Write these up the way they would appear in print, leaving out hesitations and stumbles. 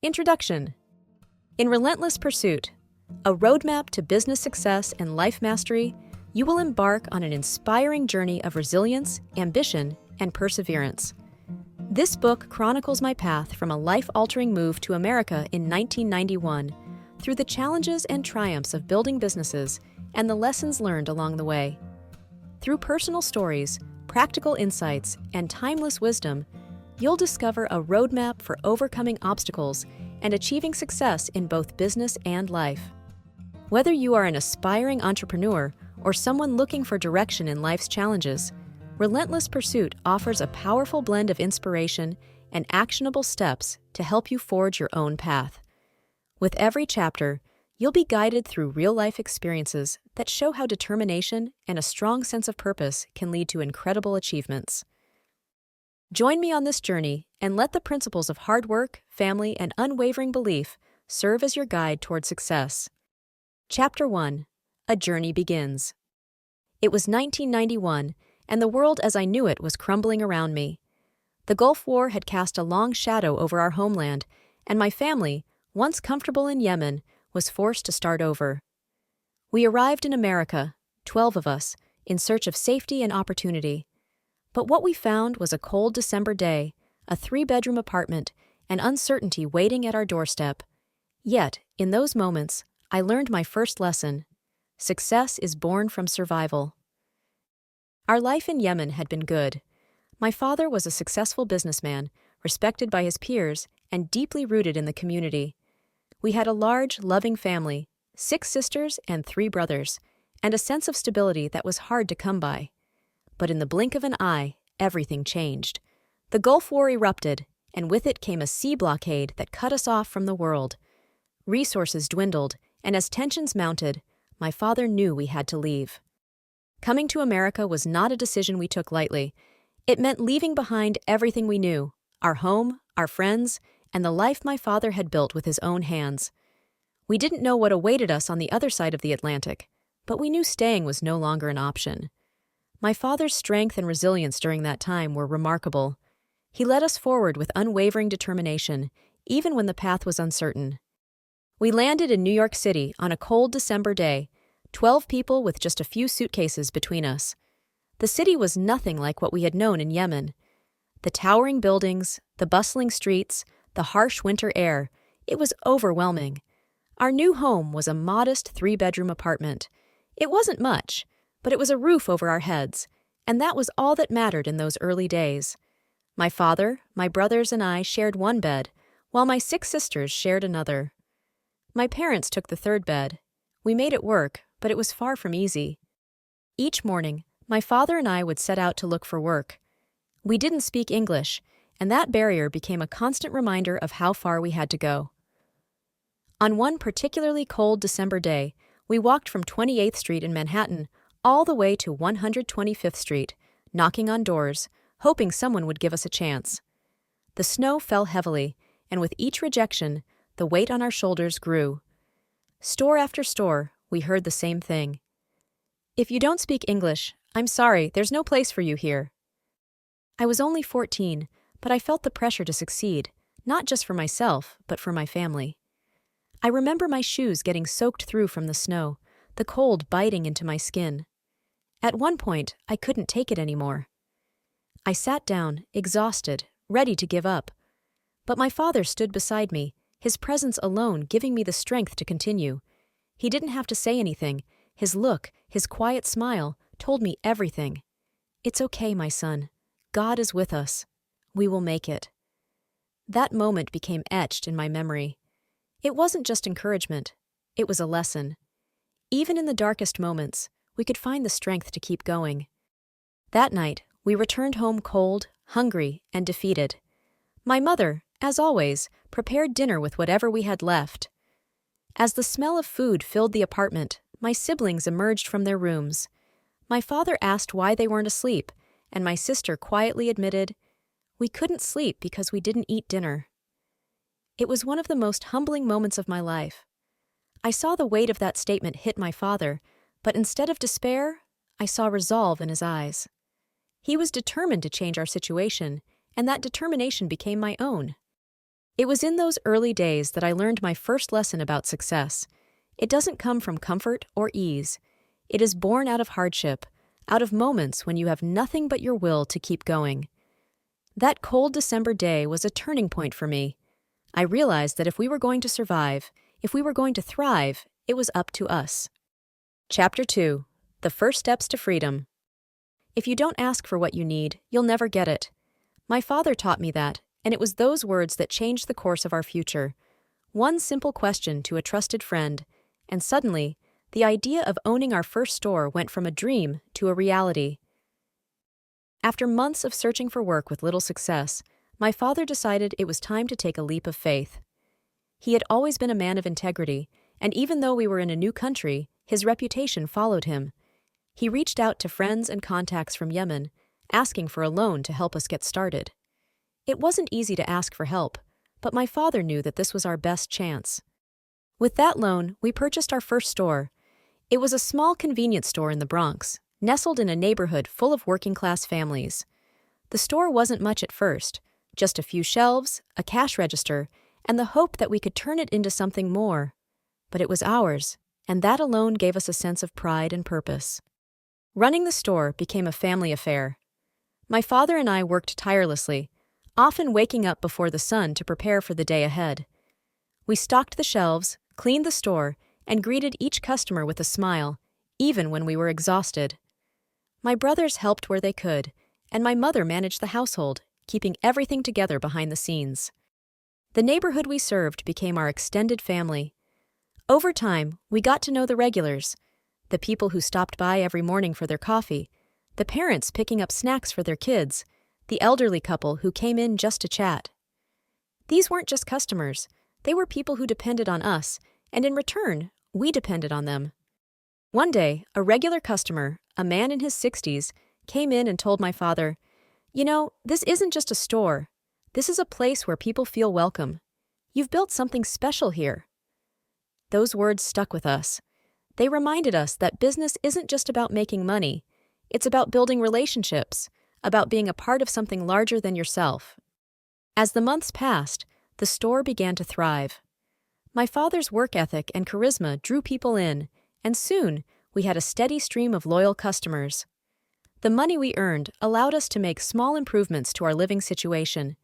Introduction. In Relentless Pursuit, a roadmap to business success and life mastery, you will embark on an inspiring journey of resilience, ambition, and perseverance. This book chronicles my path from a life-altering move to America in 1991 through the challenges and triumphs of building businesses and the lessons learned along the way. Through personal stories, practical insights, and timeless wisdom, you'll discover a roadmap for overcoming obstacles and achieving success in both business and life. Whether you are an aspiring entrepreneur or someone looking for direction in life's challenges, Relentless Pursuit offers a powerful blend of inspiration and actionable steps to help you forge your own path. With every chapter, you'll be guided through real-life experiences that show how determination and a strong sense of purpose can lead to incredible achievements. Join me on this journey and let the principles of hard work, family, and unwavering belief serve as your guide toward success. Chapter 1. A Journey Begins. It was 1991, and the world as I knew it was crumbling around me. The Gulf War had cast a long shadow over our homeland, and my family, once comfortable in Yemen, was forced to start over. We arrived in America, 12 of us, in search of safety and opportunity. But what we found was a cold December day, a 3-bedroom apartment, and uncertainty waiting at our doorstep. Yet, in those moments, I learned my first lesson. Success is born from survival. Our life in Yemen had been good. My father was a successful businessman, respected by his peers, and deeply rooted in the community. We had a large, loving family, 6 sisters and 3 brothers, and a sense of stability that was hard to come by. But in the blink of an eye, everything changed. The Gulf War erupted, and with it came a sea blockade that cut us off from the world. Resources dwindled, and as tensions mounted, my father knew we had to leave. Coming to America was not a decision we took lightly. It meant leaving behind everything we knew, our home, our friends, and the life my father had built with his own hands. We didn't know what awaited us on the other side of the Atlantic, but we knew staying was no longer an option. My father's strength and resilience during that time were remarkable. He led us forward with unwavering determination, even when the path was uncertain. We landed in New York City on a cold December day, 12 people with just a few suitcases between us. The city was nothing like what we had known in Yemen. The towering buildings, the bustling streets, the harsh winter air, it was overwhelming. Our new home was a modest 3-bedroom apartment. It wasn't much, but it was a roof over our heads, and that was all that mattered in those early days. My father, my brothers, and I shared one bed, while my 6 sisters shared another. My parents took the 3rd bed. We made it work, but it was far from easy. Each morning, my father and I would set out to look for work. We didn't speak English, and that barrier became a constant reminder of how far we had to go. On one particularly cold December day, we walked from 28th Street in Manhattan all the way to 125th Street, knocking on doors, hoping someone would give us a chance. The snow fell heavily, and with each rejection, the weight on our shoulders grew. Store after store, we heard the same thing. "If you don't speak English, I'm sorry, there's no place for you here." I was only 14, but I felt the pressure to succeed, not just for myself, but for my family. I remember my shoes getting soaked through from the snow, the cold biting into my skin. At one point, I couldn't take it anymore. I sat down, exhausted, ready to give up. But my father stood beside me, his presence alone giving me the strength to continue. He didn't have to say anything. His look, his quiet smile, told me everything. "It's okay, my son. God is with us. We will make it." That moment became etched in my memory. It wasn't just encouragement. It was a lesson. Even in the darkest moments, we could find the strength to keep going. That night, we returned home cold, hungry, and defeated. My mother, as always, prepared dinner with whatever we had left. As the smell of food filled the apartment, my siblings emerged from their rooms. My father asked why they weren't asleep, and my sister quietly admitted, "We couldn't sleep because we didn't eat dinner." It was one of the most humbling moments of my life. I saw the weight of that statement hit my father, but instead of despair, I saw resolve in his eyes. He was determined to change our situation, and that determination became my own. It was in those early days that I learned my first lesson about success. It doesn't come from comfort or ease. It is born out of hardship, out of moments when you have nothing but your will to keep going. That cold December day was a turning point for me. I realized that if we were going to survive, if we were going to thrive, it was up to us. Chapter 2. The First Steps to Freedom. If you don't ask for what you need, you'll never get it. My father taught me that, and it was those words that changed the course of our future. One simple question to a trusted friend, and suddenly, the idea of owning our first store went from a dream to a reality. After months of searching for work with little success, my father decided it was time to take a leap of faith. He had always been a man of integrity, and even though we were in a new country, his reputation followed him. He reached out to friends and contacts from Yemen, asking for a loan to help us get started. It wasn't easy to ask for help, but my father knew that this was our best chance. With that loan, we purchased our first store. It was a small convenience store in the Bronx, nestled in a neighborhood full of working-class families. The store wasn't much at first, just a few shelves, a cash register, and the hope that we could turn it into something more. But it was ours, and that alone gave us a sense of pride and purpose. Running the store became a family affair. My father and I worked tirelessly, often waking up before the sun to prepare for the day ahead. We stocked the shelves, cleaned the store, and greeted each customer with a smile, even when we were exhausted. My brothers helped where they could, and my mother managed the household, keeping everything together behind the scenes. The neighborhood we served became our extended family. Over time, we got to know the regulars, the people who stopped by every morning for their coffee, the parents picking up snacks for their kids, the elderly couple who came in just to chat. These weren't just customers, they were people who depended on us, and in return, we depended on them. One day, a regular customer, a man in his 60s, came in and told my father, "You know, this isn't just a store. This is a place where people feel welcome. You've built something special here." Those words stuck with us. They reminded us that business isn't just about making money. It's about building relationships, about being a part of something larger than yourself. As the months passed, the store began to thrive. My father's work ethic and charisma drew people in, and soon we had a steady stream of loyal customers. The money we earned allowed us to make small improvements to our living situation.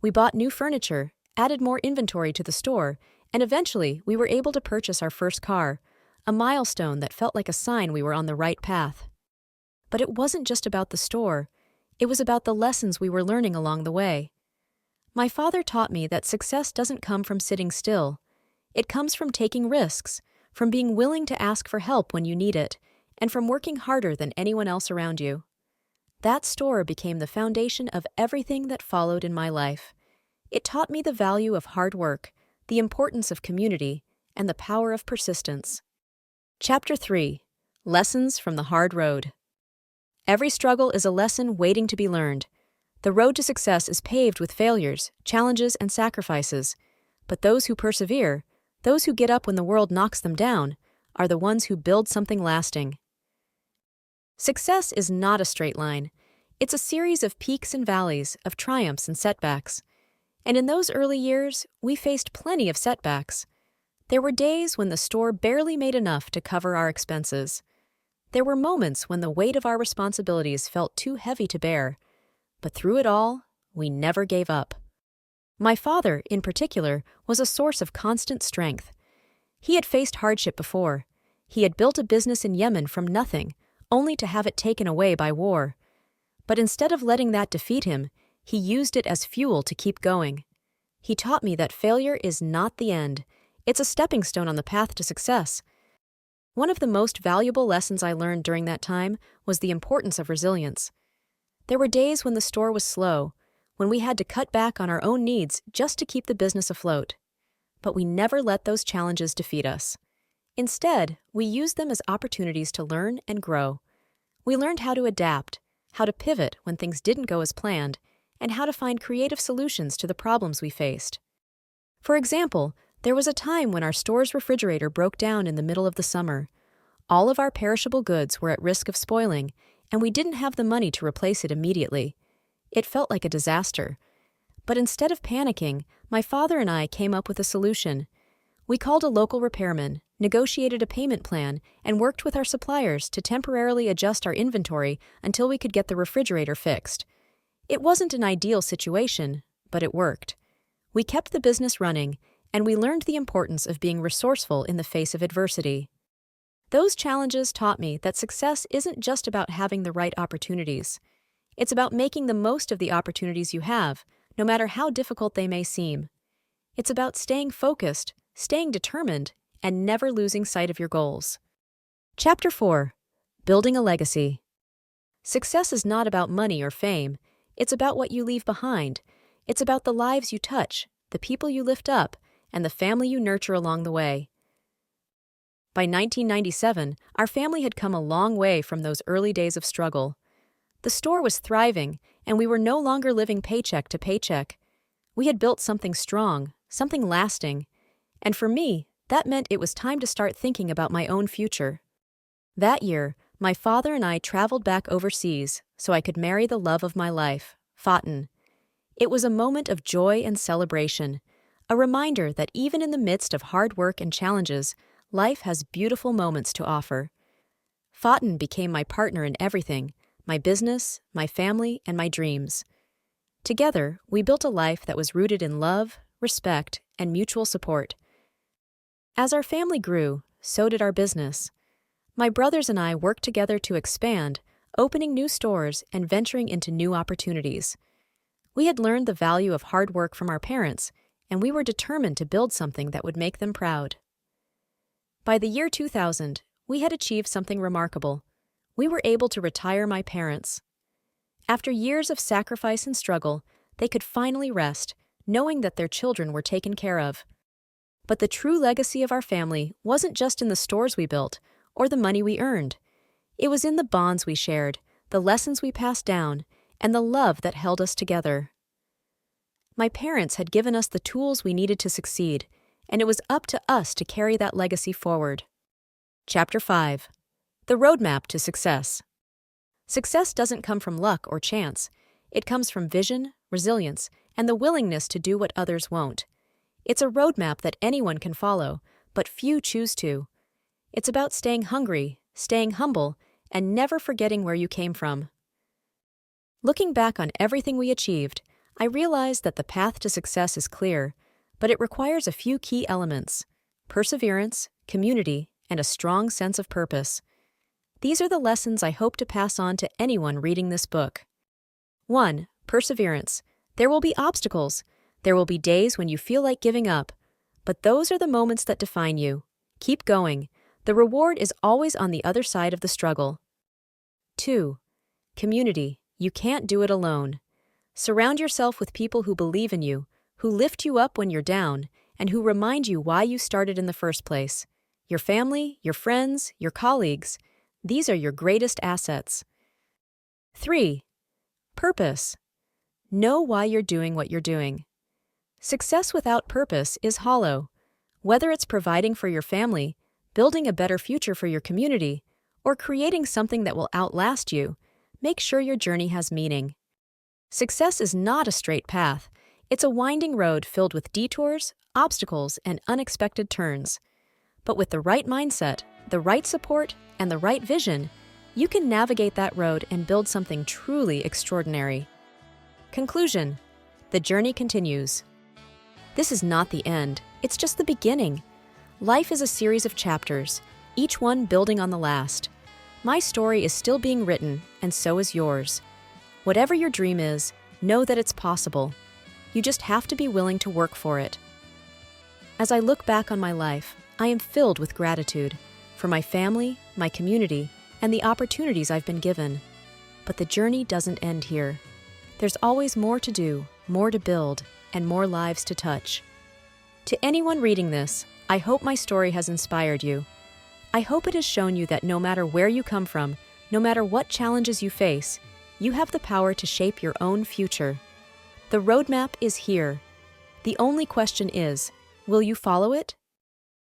We bought new furniture, added more inventory to the store, and eventually we were able to purchase our first car, a milestone that felt like a sign we were on the right path. But it wasn't just about the store. It was about the lessons we were learning along the way. My father taught me that success doesn't come from sitting still. It comes from taking risks, from being willing to ask for help when you need it, and from working harder than anyone else around you. That store became the foundation of everything that followed in my life. It taught me the value of hard work, the importance of community, and the power of persistence. Chapter 3. Lessons from the Hard Road. Every struggle is a lesson waiting to be learned. The road to success is paved with failures, challenges, and sacrifices. But those who persevere, those who get up when the world knocks them down, are the ones who build something lasting. Success is not a straight line. It's a series of peaks and valleys, of triumphs and setbacks. And in those early years, we faced plenty of setbacks. There were days when the store barely made enough to cover our expenses. There were moments when the weight of our responsibilities felt too heavy to bear. But through it all, we never gave up. My father, in particular, was a source of constant strength. He had faced hardship before. He had built a business in Yemen from nothing, only to have it taken away by war. But instead of letting that defeat him, he used it as fuel to keep going. He taught me that failure is not the end. It's a stepping stone on the path to success. One of the most valuable lessons I learned during that time was the importance of resilience. There were days when the store was slow, when we had to cut back on our own needs just to keep the business afloat. But we never let those challenges defeat us. Instead, we used them as opportunities to learn and grow. We learned how to adapt, how to pivot when things didn't go as planned, and how to find creative solutions to the problems we faced. For example, there was a time when our store's refrigerator broke down in the middle of the summer. All of our perishable goods were at risk of spoiling, and we didn't have the money to replace it immediately. It felt like a disaster. But instead of panicking, My father and I came up with a solution. We called a local repairman, negotiated a payment plan, and worked with our suppliers to temporarily adjust our inventory until we could get the refrigerator fixed. It wasn't an ideal situation, but it worked. We kept the business running, and we learned the importance of being resourceful in the face of adversity. Those challenges taught me that success isn't just about having the right opportunities. It's about making the most of the opportunities you have, no matter how difficult they may seem. It's about staying focused, staying determined, and never losing sight of your goals. Chapter 4. Building a Legacy. Success is not about money or fame. It's about what you leave behind. It's about the lives you touch, the people you lift up, and the family you nurture along the way. By 1997, our family had come a long way from those early days of struggle. The store was thriving, and we were no longer living paycheck to paycheck. We had built something strong, something lasting, and for me, that meant it was time to start thinking about my own future. That year, my father and I traveled back overseas so I could marry the love of my life, Faten. It was a moment of joy and celebration, a reminder that even in the midst of hard work and challenges, life has beautiful moments to offer. Faten became my partner in everything, my business, my family, and my dreams. Together, we built a life that was rooted in love, respect, and mutual support. As our family grew, so did our business. My brothers and I worked together to expand, opening new stores and venturing into new opportunities. We had learned the value of hard work from our parents, and we were determined to build something that would make them proud. By the year 2000, we had achieved something remarkable. We were able to retire my parents. After years of sacrifice and struggle, they could finally rest, knowing that their children were taken care of. But the true legacy of our family wasn't just in the stores we built or the money we earned. It was in the bonds we shared, the lessons we passed down, and the love that held us together. My parents had given us the tools we needed to succeed, and it was up to us to carry that legacy forward. Chapter 5. The Roadmap to Success. Success doesn't come from luck or chance. It comes from vision, resilience, and the willingness to do what others won't. It's a roadmap that anyone can follow, but few choose to. It's about staying hungry, staying humble, and never forgetting where you came from. Looking back on everything we achieved, I realized that the path to success is clear, but it requires a few key elements: perseverance, community, and a strong sense of purpose. These are the lessons I hope to pass on to anyone reading this book. 1. Perseverance. There will be obstacles. There will be days when you feel like giving up. But those are the moments that define you. Keep going. The reward is always on the other side of the struggle. 2. Community. You can't do it alone. Surround yourself with people who believe in you, who lift you up when you're down, and who remind you why you started in the first place. Your family, your friends, your colleagues. These are your greatest assets. 3. Purpose. Know why you're doing what you're doing. Success without purpose is hollow. Whether it's providing for your family, building a better future for your community, or creating something that will outlast you, make sure your journey has meaning. Success is not a straight path. It's a winding road filled with detours, obstacles, and unexpected turns. But with the right mindset, the right support, and the right vision, you can navigate that road and build something truly extraordinary. Conclusion. The journey continues. This is not the end, it's just the beginning. Life is a series of chapters, each one building on the last. My story is still being written, and so is yours. Whatever your dream is, know that it's possible. You just have to be willing to work for it. As I look back on my life, I am filled with gratitude for my family, my community, and the opportunities I've been given. But the journey doesn't end here. There's always more to do, more to build, and more lives to touch. To anyone reading this, I hope my story has inspired you. I hope it has shown you that no matter where you come from, no matter what challenges you face, you have the power to shape your own future. The roadmap is here. The only question is, will you follow it?